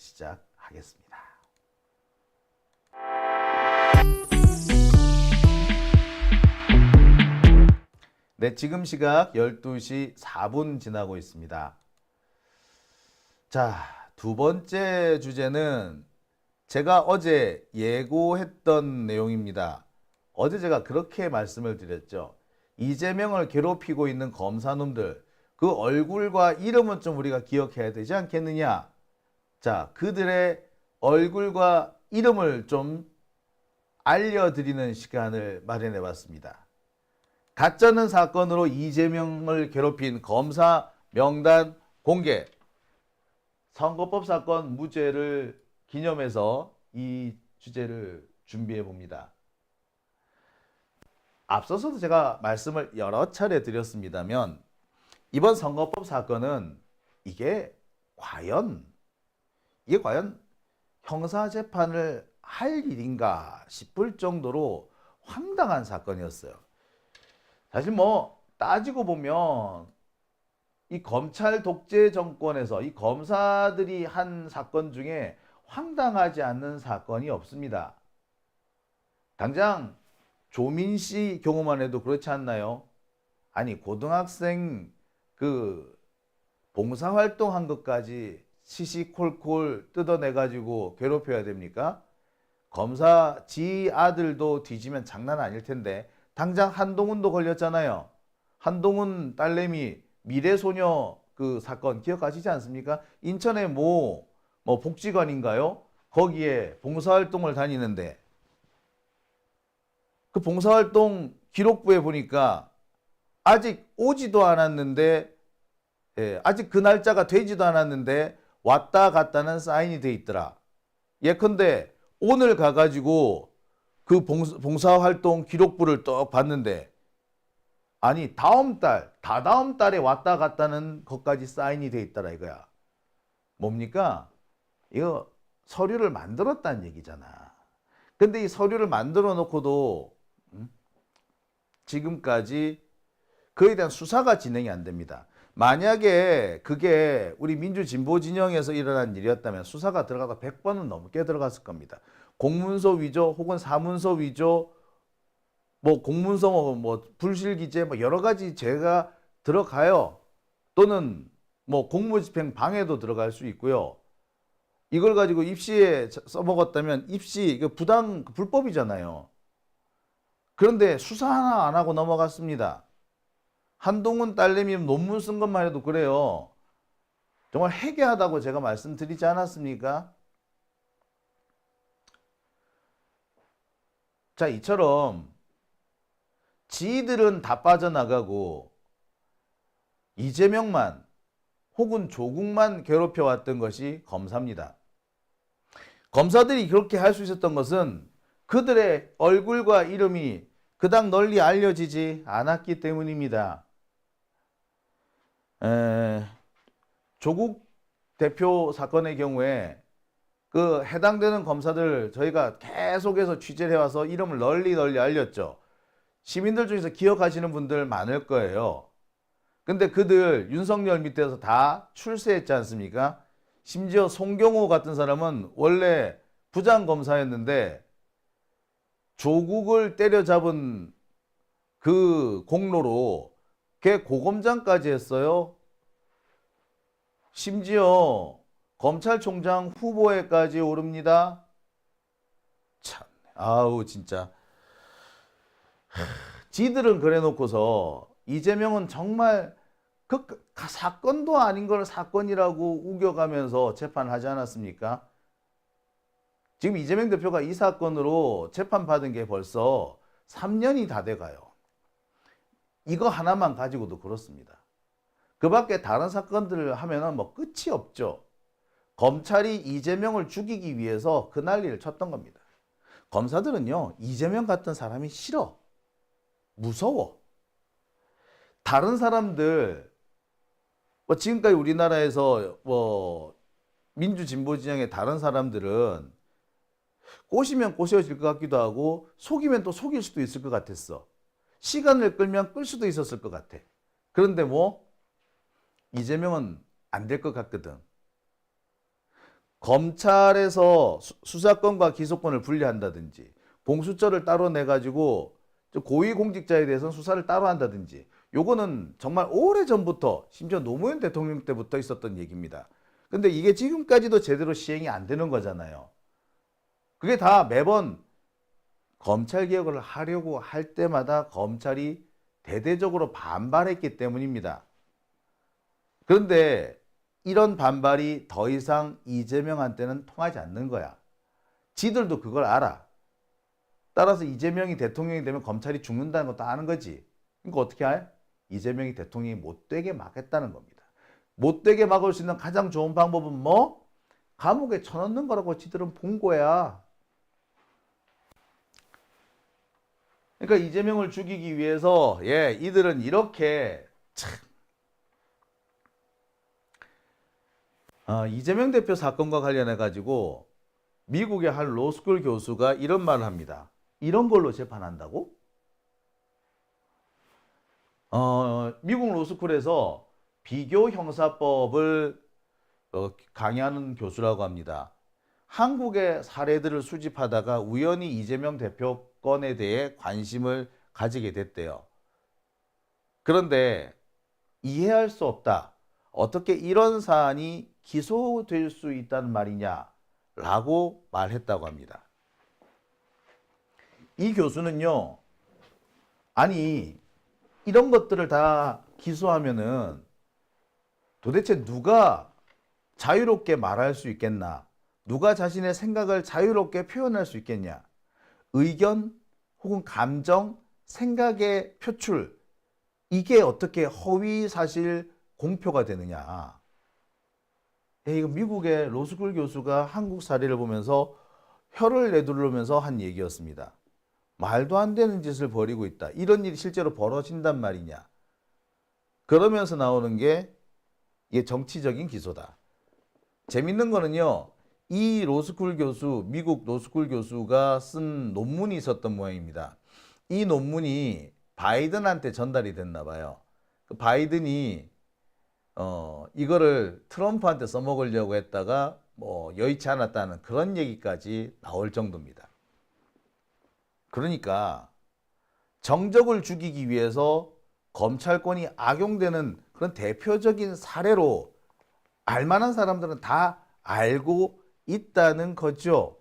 시작하겠습니다. 네, 지금 시각 12시 4분 지나고 있습니다. 자, 두 번째 주제는 제가 어제 예고했던 내용입니다. 어제 제가 그렇게 말씀을 드렸죠. 이재명을 괴롭히고 있는 검사놈들, 그 얼굴과 이름은 좀 우리가 기억해야 되지 않겠느냐. 자, 그들의 얼굴과 이름을 좀 알려드리는 시간을 마련해 봤습니다. 가짜는 사건으로 이재명을 괴롭힌 검사 명단 공개. 선거법 사건 무죄를 기념해서 이 주제를 준비해 봅니다. 앞서서도 제가 말씀을 여러 차례 드렸습니다만 이번 선거법 사건은 이게 과연 형사재판을 할 일인가 싶을 정도로 황당한 사건이었어요. 사실 뭐 따지고 보면 이 검찰 독재 정권에서 이 검사들이 한 사건 중에 황당하지 않는 사건이 없습니다. 당장 조민 씨 경우만 해도 그렇지 않나요? 아니, 고등학생 그 봉사활동한 것까지 시시콜콜 뜯어내가지고 괴롭혀야 됩니까? 검사 지 아들도 뒤지면 장난 아닐 텐데 당장 한동훈도 걸렸잖아요. 한동훈 딸내미 미래소녀 그 사건 기억하시지 않습니까? 인천의 뭐 복지관인가요? 거기에 봉사활동을 다니는데 그 봉사활동 기록부에 보니까 아직 오지도 않았는데 아직 그 날짜가 되지도 않았는데 왔다 갔다는 사인이 돼 있더라. 예컨대 오늘 가가지고 그 봉사활동 기록부를 또 봤는데 아니 다음 달에 왔다 갔다는 것까지 사인이 돼 있더라 이거야. 뭡니까? 이거 서류를 만들었다는 얘기잖아. 근데 이 서류를 만들어 놓고도 지금까지 그에 대한 수사가 진행이 안 됩니다. 만약에 그게 우리 민주진보 진영에서 일어난 일이었다면 수사가 들어가서 100번은 넘게 들어갔을 겁니다. 공문서 위조 혹은 사문서 위조, 뭐 공문서 뭐 불실기재 뭐 여러 가지 죄가 들어가요. 또는 뭐 공무집행 방해도 들어갈 수 있고요. 이걸 가지고 입시에 써먹었다면 입시 부당 불법이잖아요. 그런데 수사 하나 안 하고 넘어갔습니다. 한동훈 딸내미 논문 쓴 것만 해도 그래요. 정말 해괴하다고 제가 말씀드리지 않았습니까? 자, 이처럼 지들은 다 빠져나가고 이재명만 혹은 조국만 괴롭혀왔던 것이 검사입니다. 검사들이 그렇게 할 수 있었던 것은 그들의 얼굴과 이름이 그닥 널리 알려지지 않았기 때문입니다. 조국 대표 사건의 경우에 그 해당되는 검사들 저희가 계속해서 취재를 해와서 이름을 널리 알렸죠. 시민들 중에서 기억하시는 분들 많을 거예요. 근데 그들 윤석열 밑에서 다 출세했지 않습니까? 심지어 송경호 같은 사람은 원래 부장검사였는데 조국을 때려잡은 그 공로로 걔 고검장까지 했어요. 심지어 검찰총장 후보에까지 오릅니다. 참, 아우 진짜. 지들은 그래 놓고서 이재명은 정말 그 사건도 아닌 걸 사건이라고 우겨가면서 재판하지 않았습니까? 지금 이재명 대표가 이 사건으로 재판받은 게 벌써 3년이 다 돼가요. 이거 하나만 가지고도 그렇습니다. 그 밖에 다른 사건들을 하면은 뭐 끝이 없죠. 검찰이 이재명을 죽이기 위해서 그 난리를 쳤던 겁니다. 검사들은요, 이재명 같은 사람이 싫어. 무서워. 다른 사람들, 뭐 지금까지 우리나라에서 뭐 민주진보 진영의 다른 사람들은 꼬시면 꼬셔질 것 같기도 하고 속이면 또 속일 수도 있을 것 같았어. 시간을 끌면 끌 수도 있었을 것 같아. 그런데 뭐 이재명은 안 될 것 같거든. 검찰에서 수사권과 기소권을 분리한다든지 공수처를 따로 내가지고 고위공직자에 대해서는 수사를 따로 한다든지 요거는 정말 오래전부터 심지어 노무현 대통령 때부터 있었던 얘기입니다. 근데 이게 지금까지도 제대로 시행이 안 되는 거잖아요. 그게 다 매번 검찰 개혁을 하려고 할 때마다 검찰이 대대적으로 반발했기 때문입니다. 그런데 이런 반발이 더 이상 이재명한테는 통하지 않는 거야. 지들도 그걸 알아. 따라서 이재명이 대통령이 되면 검찰이 죽는다는 것도 아는 거지. 그러니까 어떻게 해? 이재명이 대통령이 못되게 막겠다는 겁니다. 못되게 막을 수 있는 가장 좋은 방법은 뭐? 감옥에 쳐넣는 거라고 지들은 본 거야. 그러니까 이재명을 죽이기 위해서 이들은 이렇게 이재명 대표 사건과 관련해 가지고 미국의 한 로스쿨 교수가 이런 말을 합니다. 이런 걸로 재판한다고? 미국 로스쿨에서 비교 형사법을 강의하는 교수라고 합니다. 한국의 사례들을 수집하다가 우연히 이재명 대표 건에 대해 관심을 가지게 됐대요. 그런데 이해할 수 없다. 어떻게 이런 사안이 기소될 수 있다는 말이냐라고 말했다고 합니다. 이 교수는요, 아니 이런 것들을 다 기소하면은 도대체 누가 자유롭게 말할 수 있겠나? 누가 자신의 생각을 자유롭게 표현할 수 있겠냐? 의견 혹은 감정, 생각의 표출, 이게 어떻게 허위 사실 공표가 되느냐? 이거 미국의 로스쿨 교수가 한국 사례를 보면서 혀를 내두르면서 한 얘기였습니다. 말도 안 되는 짓을 벌이고 있다. 이런 일이 실제로 벌어진단 말이냐? 그러면서 나오는 게 이게 정치적인 기소다. 재밌는 거는요, 이 로스쿨 교수, 미국 로스쿨 교수가 쓴 논문이 있었던 모양입니다. 이 논문이 바이든한테 전달이 됐나 봐요. 그 바이든이 이거를 트럼프한테 써먹으려고 했다가 뭐 여의치 않았다는 그런 얘기까지 나올 정도입니다. 그러니까 정적을 죽이기 위해서 검찰권이 악용되는 그런 대표적인 사례로 알만한 사람들은 다 알고 있다는 거죠.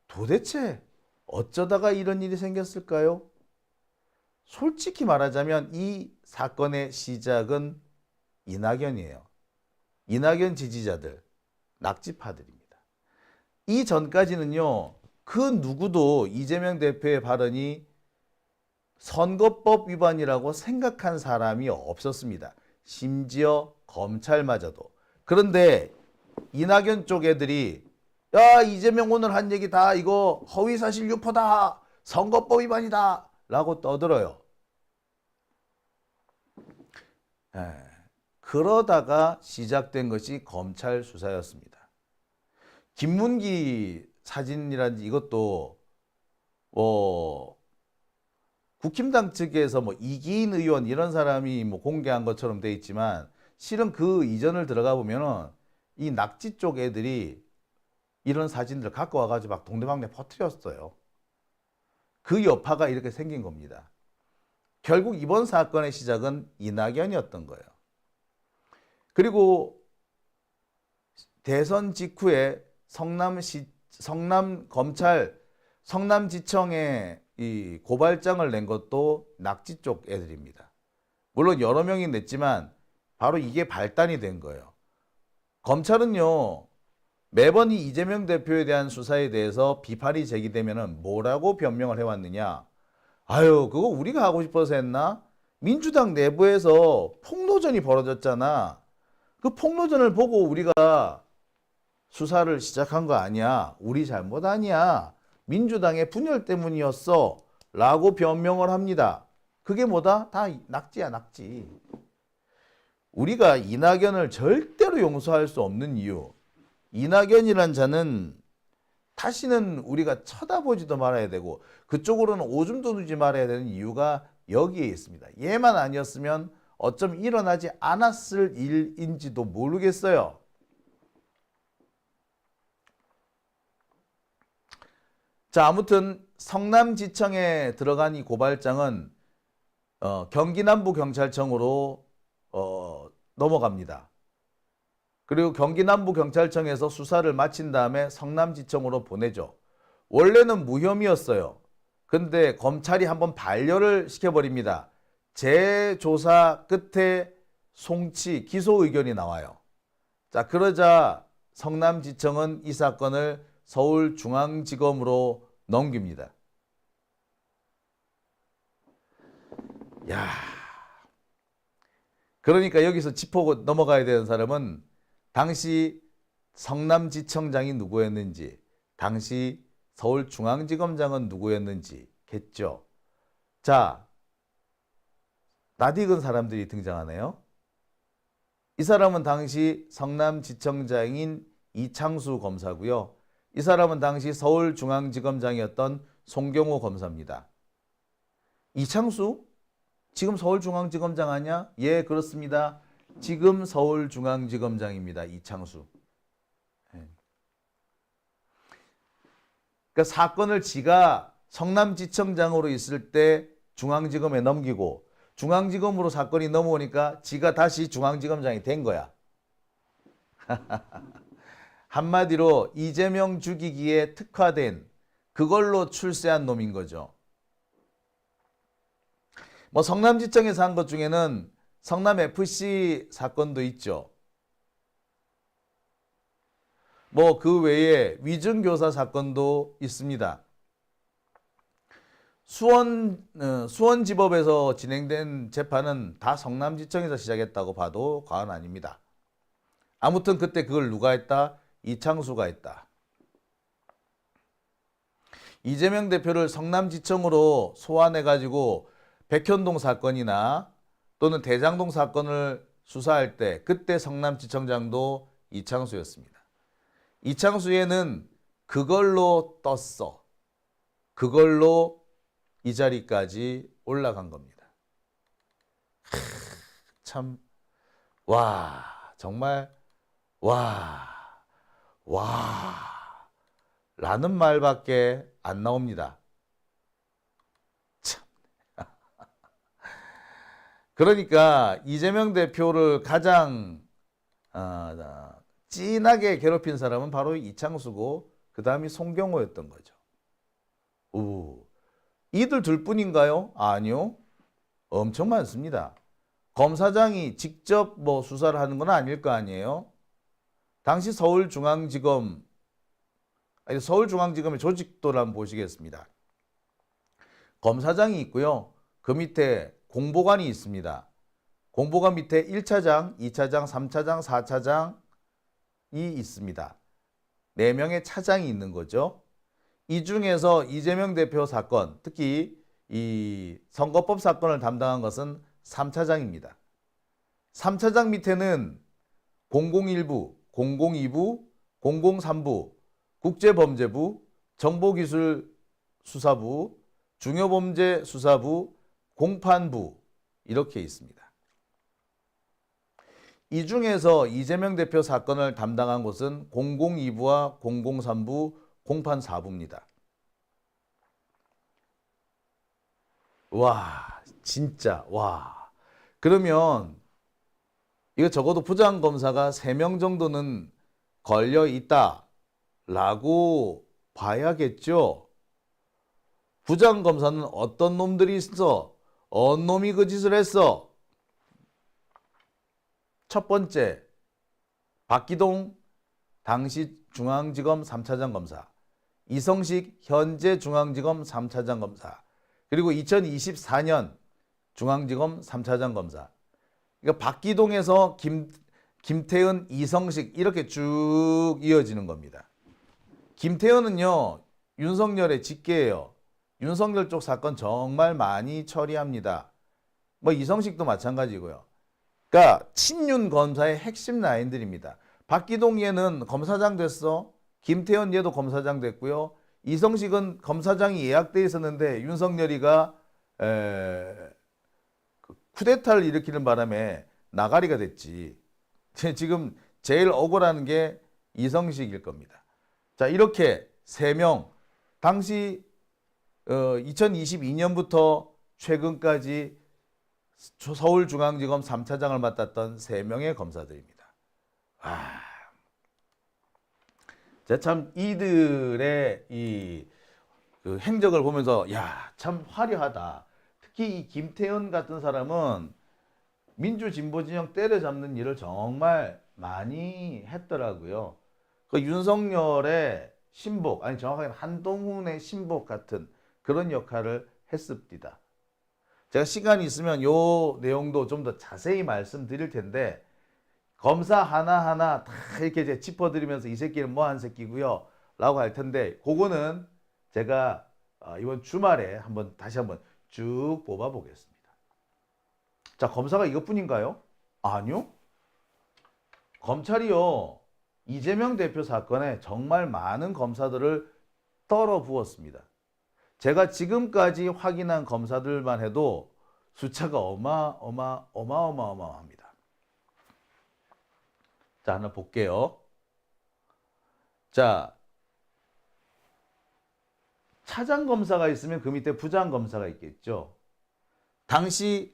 도대체 어쩌다가 이런 일이 생겼을까요? 솔직히 말하자면 이 사건의 시작은 이낙연이에요. 이낙연 지지자들, 낙지파들입니다. 이 전까지는요, 그 누구도 이재명 대표의 발언이 선거법 위반이라고 생각한 사람이 없었습니다. 심지어 검찰마저도. 그런데 이낙연 쪽 애들이 야, 이재명 오늘 한 얘기 다 이거 허위사실 유포다, 선거법 위반이다 라고 떠들어요. 그러다가 시작된 것이 검찰 수사였습니다. 김문기 사진이라든지 이것도 국힘당 측에서 이기인 의원 이런 사람이 공개한 것처럼 돼 있지만 실은 그 이전을 들어가 보면은 이 낙지 쪽 애들이 이런 사진들 갖고 와가지고 막 동네방네 퍼뜨렸어요. 그 여파가 이렇게 생긴 겁니다. 결국 이번 사건의 시작은 이낙연이었던 거예요. 그리고 대선 직후에 성남지청에 이 고발장을 낸 것도 낙지 쪽 애들입니다. 물론 여러 명이 냈지만 바로 이게 발단이 된 거예요. 검찰은요, 매번 이 이재명 대표에 대한 수사에 대해서 비판이 제기되면은 뭐라고 변명을 해왔느냐? 아유, 그거 우리가 하고 싶어서 했나? 민주당 내부에서 폭로전이 벌어졌잖아. 그 폭로전을 보고 우리가 수사를 시작한 거 아니야. 우리 잘못 아니야. 민주당의 분열 때문이었어. 라고 변명을 합니다. 그게 뭐다? 다 낙지야, 낙지. 우리가 이낙연을 절대로 용서할 수 없는 이유. 이낙연이란 자는 다시는 우리가 쳐다보지도 말아야 되고 그쪽으로는 오줌도 누지 말아야 되는 이유가 여기에 있습니다. 얘만 아니었으면 어쩜 일어나지 않았을 일인지도 모르겠어요. 자, 아무튼 성남지청에 들어간 이 고발장은 경기남부경찰청으로 넘어갑니다. 그리고 경기남부경찰청에서 수사를 마친 다음에 성남지청으로 보내죠. 원래는 무혐의였어요. 근데 검찰이 한번 반려를 시켜버립니다. 재조사 끝에 송치, 기소 의견이 나와요. 자, 그러자 성남지청은 이 사건을 서울중앙지검으로 넘깁니다. 야, 그러니까 여기서 짚고 넘어가야 되는 사람은 당시 성남지청장이 누구였는지, 당시 서울중앙지검장은 누구였는지겠죠. 자, 낯익은 사람들이 등장하네요. 이 사람은 당시 성남지청장인 이창수 검사고요. 이 사람은 당시 서울중앙지검장이었던 송경호 검사입니다. 이창수? 지금 서울중앙지검장 아니야? 예, 그렇습니다. 지금 서울중앙지검장입니다. 이창수. 그러니까 사건을 지가 성남지청장으로 있을 때 중앙지검에 넘기고 중앙지검으로 사건이 넘어오니까 지가 다시 중앙지검장이 된 거야. 한마디로 이재명 죽이기에 특화된 그걸로 출세한 놈인 거죠. 뭐 성남지청에서 한 것 중에는 성남FC 사건도 있죠. 뭐 그 외에 위증교사 사건도 있습니다. 수원지법에서 진행된 재판은 다 성남지청에서 시작했다고 봐도 과언 아닙니다. 아무튼 그때 그걸 누가 했다? 이창수가 했다. 이재명 대표를 성남지청으로 소환해가지고 백현동 사건이나 또는 대장동 사건을 수사할 때 그때 성남지청장도 이창수였습니다. 이창수에는 그걸로 떴어. 그걸로 이 자리까지 올라간 겁니다. 참, 와, 정말, 와, 라는 말밖에 안 나옵니다. 참. 그러니까 이재명 대표를 가장 진하게 괴롭힌 사람은 바로 이창수고 그 다음이 송경호였던 거죠. 이들 둘뿐인가요? 아니요. 엄청 많습니다. 검사장이 직접 뭐 수사를 하는 건 아닐 거 아니에요. 당시 서울중앙지검의 조직도를 한번 보시겠습니다. 검사장이 있고요. 그 밑에 공보관이 있습니다. 공보관 밑에 1차장, 2차장, 3차장, 4차장이 있습니다. 4명의 차장이 있는 거죠. 이 중에서 이재명 대표 사건, 특히 이 선거법 사건을 담당한 것은 3차장입니다. 3차장 밑에는 001부, 002부, 003부, 국제범죄부, 정보기술수사부, 중요범죄수사부, 공판부 이렇게 있습니다. 이 중에서 이재명 대표 사건을 담당한 곳은 002부와 003부, 공판4부입니다. 와, 진짜, 와. 그러면 이거 적어도 부장검사가 3명 정도는 걸려 있다라고 봐야겠죠. 부장검사는 어떤 놈들이 있어? 어떤 놈이 그 짓을 했어? 첫 번째, 박기동 당시 중앙지검 3차장 검사, 이성식 현재 중앙지검 3차장 검사, 그리고 2024년 중앙지검 3차장 검사. 그러니까 박기동에서 김태은, 이성식 이렇게 쭉 이어지는 겁니다. 김태은은요, 윤석열의 직계예요. 윤석열 쪽 사건 정말 많이 처리합니다. 뭐 이성식도 마찬가지고요. 그러니까 친윤 검사의 핵심 라인들입니다. 박기동 얘는 검사장 됐어. 김태현 얘도 검사장 됐고요. 이성식은 검사장이 예약돼 있었는데 윤석열이가 쿠데타를 일으키는 바람에 나가리가 됐지. 지금 제일 억울한 게 이성식일 겁니다. 자, 이렇게 3명 당시 2022년부터 최근까지 서울중앙지검 3차장을 맡았던 3명의 검사들입니다. 제가 참 이들의 그 행적을 보면서 야, 참 화려하다. 특히 이 김태현 같은 사람은 민주진보진영 때려잡는 일을 정말 많이 했더라고요. 그 윤석열의 신복, 아니 정확하게 한동훈의 신복 같은 그런 역할을 했습니다. 제가 시간이 있으면 요 내용도 좀 더 자세히 말씀드릴 텐데, 검사 하나하나 다 이렇게 이제 짚어드리면서 이 새끼는 뭐 한 새끼고요 라고 할 텐데, 그거는 제가 이번 주말에 다시 한번 쭉 뽑아 보겠습니다. 자, 검사가 이것뿐인가요? 아니요. 검찰이요, 이재명 대표 사건에 정말 많은 검사들을 떨어 부었습니다. 제가 지금까지 확인한 검사들만 해도 숫자가 어마어마합니다. 자, 하나 볼게요. 자, 차장 검사가 있으면 그 밑에 부장 검사가 있겠죠. 당시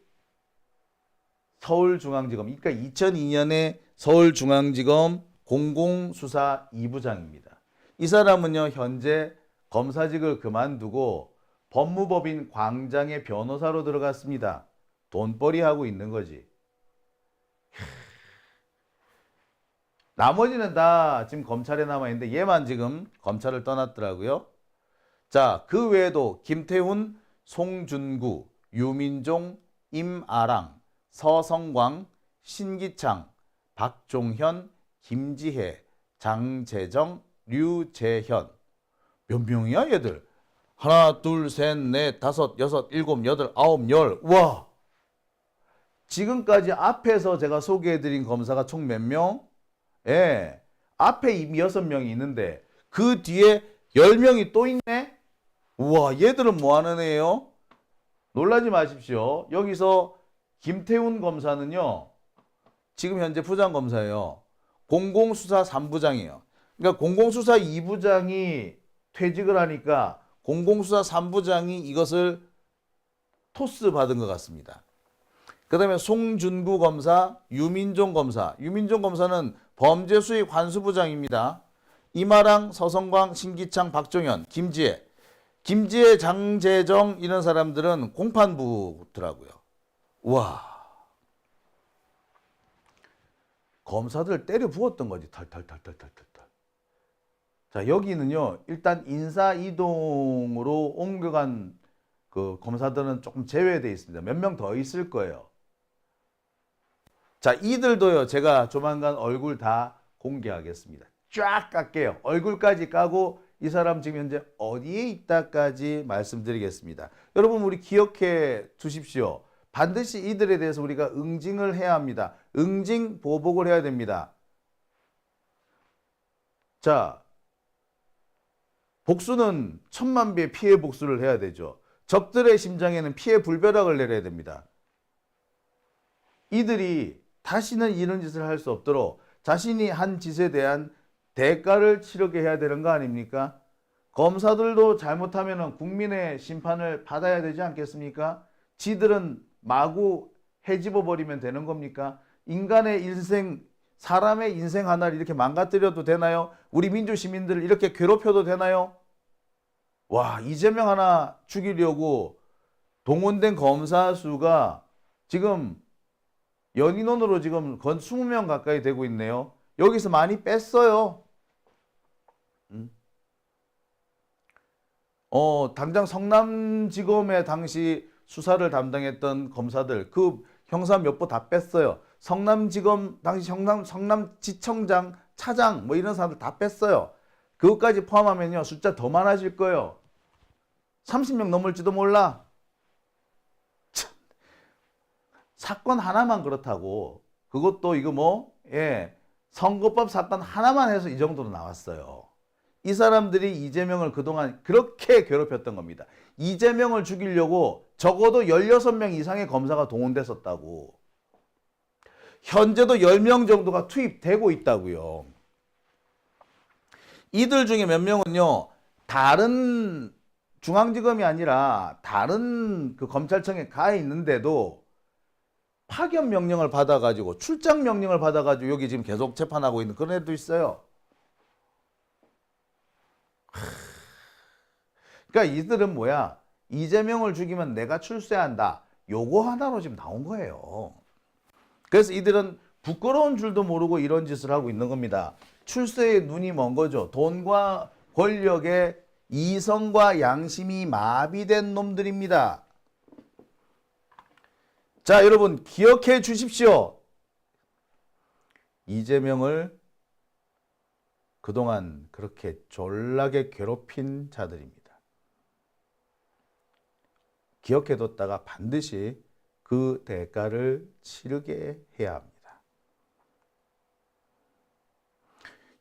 서울중앙지검, 그러니까 2002년에 서울중앙지검 공공수사 2부장입니다. 이 사람은요, 현재 검사직을 그만두고 법무법인 광장의 변호사로 들어갔습니다. 돈벌이 하고 있는 거지. 나머지는 다 지금 검찰에 남아있는데 얘만 지금 검찰을 떠났더라고요. 자, 그 외에도 김태훈, 송준구, 유민종, 임아랑, 서성광, 신기창, 박종현, 김지혜, 장재정, 류재현. 몇 명이야 얘들? 하나, 둘, 셋, 넷, 다섯, 여섯, 일곱, 여덟, 아홉, 열. 와! 지금까지 앞에서 제가 소개해드린 검사가 총 몇 명? 예, 앞에 이미 6명이 있는데 그 뒤에 10명이 또 있네? 우와, 얘들은 뭐 하는 애예요? 놀라지 마십시오. 여기서 김태훈 검사는요, 지금 현재 부장검사예요. 공공수사 3부장이에요. 그러니까 공공수사 2부장이 퇴직을 하니까 공공수사 3부장이 이것을 토스 받은 것 같습니다. 그 다음에 송준구 검사, 유민종 검사. 유민종 검사는 범죄수익 환수부장입니다. 이마랑, 서성광, 신기창, 박종현, 김지혜, 장재정 이런 사람들은 공판부더라고요. 와, 검사들 때려 부었던 거지. 털털털털털털. 자, 여기는요, 일단 인사 이동으로 옮겨간 그 검사들은 조금 제외되어 있습니다. 몇 명 더 있을 거예요. 자, 이들도요, 제가 조만간 얼굴 다 공개하겠습니다. 쫙 깎게요. 얼굴까지 까고 이 사람 지금 현재 어디에 있다까지 말씀드리겠습니다. 여러분, 우리 기억해 두십시오. 반드시 이들에 대해서 우리가 응징을 해야 합니다. 응징 보복을 해야 됩니다. 자, 복수는 천만배의 피해 복수를 해야 되죠. 적들의 심장에는 피해 불벼락을 내려야 됩니다. 이들이 다시는 이런 짓을 할 수 없도록 자신이 한 짓에 대한 대가를 치르게 해야 되는 거 아닙니까? 검사들도 잘못하면 국민의 심판을 받아야 되지 않겠습니까? 지들은 마구 해집어 버리면 되는 겁니까? 인간의 인생, 사람의 인생 하나를 이렇게 망가뜨려도 되나요? 우리 민주 시민들을 이렇게 괴롭혀도 되나요? 와, 이재명 하나 죽이려고 동원된 검사 수가 지금 연인원으로 지금 건 20명 가까이 되고 있네요. 여기서 많이 뺐어요. 당장 성남지검에 당시 수사를 담당했던 검사들 그 형사 몇 부 다 뺐어요. 성남지검 당시 성남지청장, 차장 뭐 이런 사람들 다 뺐어요. 그것까지 포함하면요, 숫자 더 많아질 거예요. 30명 넘을지도 몰라. 참. 사건 하나만 그렇다고, 그것도 이거 뭐, 선거법 사건 하나만 해서 이 정도로 나왔어요. 이 사람들이 이재명을 그동안 그렇게 괴롭혔던 겁니다. 이재명을 죽이려고 적어도 16명 이상의 검사가 동원됐었다고. 현재도 10명 정도가 투입되고 있다고요. 이들 중에 몇 명은요, 다른 중앙지검이 아니라 다른 그 검찰청에 가 있는데도 파견 명령을 받아가지고 출장 명령을 받아가지고 여기 지금 계속 재판하고 있는 그런 애도 있어요. 그러니까 이들은 뭐야? 이재명을 죽이면 내가 출세한다. 요거 하나로 지금 나온 거예요. 그래서 이들은 부끄러운 줄도 모르고 이런 짓을 하고 있는 겁니다. 출세에 눈이 먼 거죠. 돈과 권력에 이성과 양심이 마비된 놈들입니다. 자, 여러분 기억해 주십시오. 이재명을 그동안 그렇게 졸라게 괴롭힌 자들입니다. 기억해뒀다가 반드시 그 대가를 치르게 해야 합니다.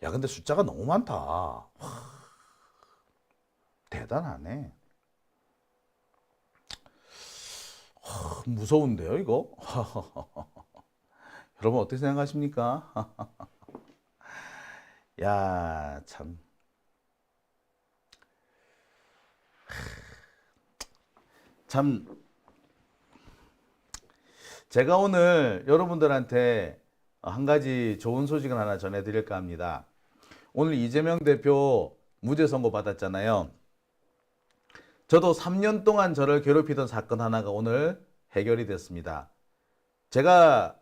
야, 근데 숫자가 너무 많다. 와, 대단하네. 와, 무서운데요, 이거? 여러분 어떻게 생각하십니까? 야, 참. 참, 제가 오늘 여러분들한테 한 가지 좋은 소식을 하나 전해드릴까 합니다. 오늘 이재명 대표 무죄 선고 받았잖아요. 저도 3년 동안 저를 괴롭히던 사건 하나가 오늘 해결이 됐습니다. 제가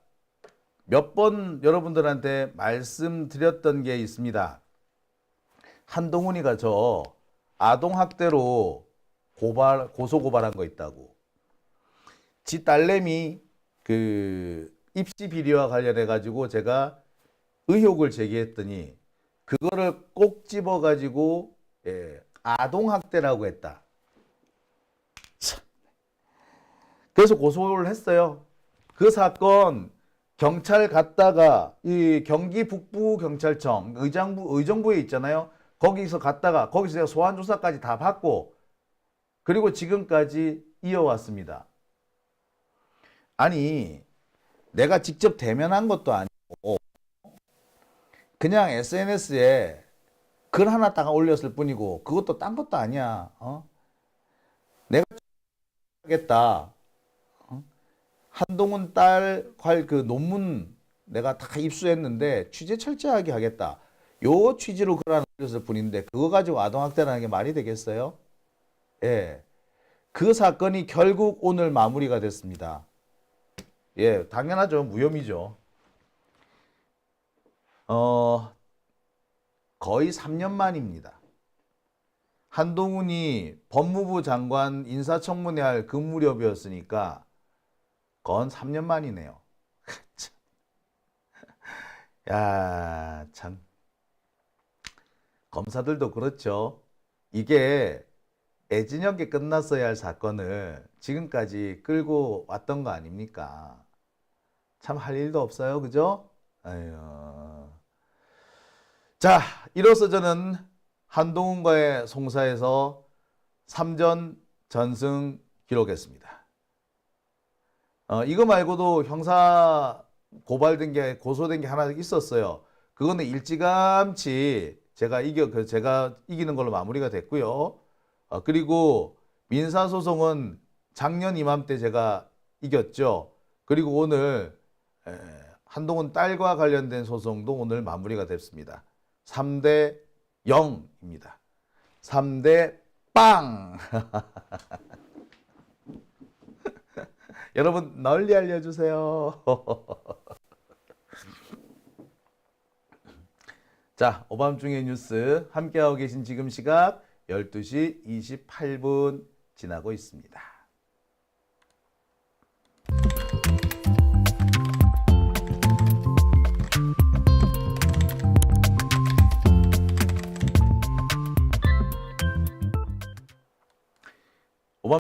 몇 번 여러분들한테 말씀드렸던 게 있습니다. 한동훈이가 저 아동학대로 고소 고발한 거 있다고. 지 딸내미 그 입시 비리와 관련해 가지고 제가 의혹을 제기했더니 그거를 꼭 집어 가지고 아동학대라고 했다. 참. 그래서 고소를 했어요. 그 사건 경찰 갔다가 이 경기 북부 경찰청 의정부에 있잖아요. 거기서 갔다가 거기서 제가 소환 조사까지 다 받고 그리고 지금까지 이어왔습니다. 아니, 내가 직접 대면한 것도 아니고 그냥 SNS에 글 하나 딱 올렸을 뿐이고 그것도 딴 것도 아니야. 내가 하겠다. 한동훈 딸 그 논문 내가 다 입수했는데 취재 철저하게 하겠다. 요 취지로 글 하나 올렸을 뿐인데 그거 가지고 아동학대라는 게 말이 되겠어요? 예. 그 사건이 결국 오늘 마무리가 됐습니다. 예, 당연하죠. 무혐의죠. 거의 3년 만입니다. 한동훈이 법무부 장관 인사청문회 할 그 무렵이었으니까 건 3년 만이네요. 야, 참. 검사들도 그렇죠. 이게 애진혁이 끝났어야 할 사건을 지금까지 끌고 왔던 거 아닙니까? 참 할 일도 없어요. 그죠? 아유. 자, 이로써 저는 한동훈과의 송사에서 3전 전승 기록했습니다. 이거 말고도 형사 고발된 게 고소된 게 하나 있었어요. 그거는 일찌감치 제가 이기는 걸로 마무리가 됐고요. 그리고 민사소송은 작년 이맘때 제가 이겼죠. 그리고 오늘 한동훈 딸과 관련된 소송도 오늘 마무리가 됐습니다. 3대 0입니다. 3대 빵! 여러분 널리 알려주세요. 자, 오밤중의 뉴스 함께하고 계신 지금 시각 12시 28분 지나고 있습니다.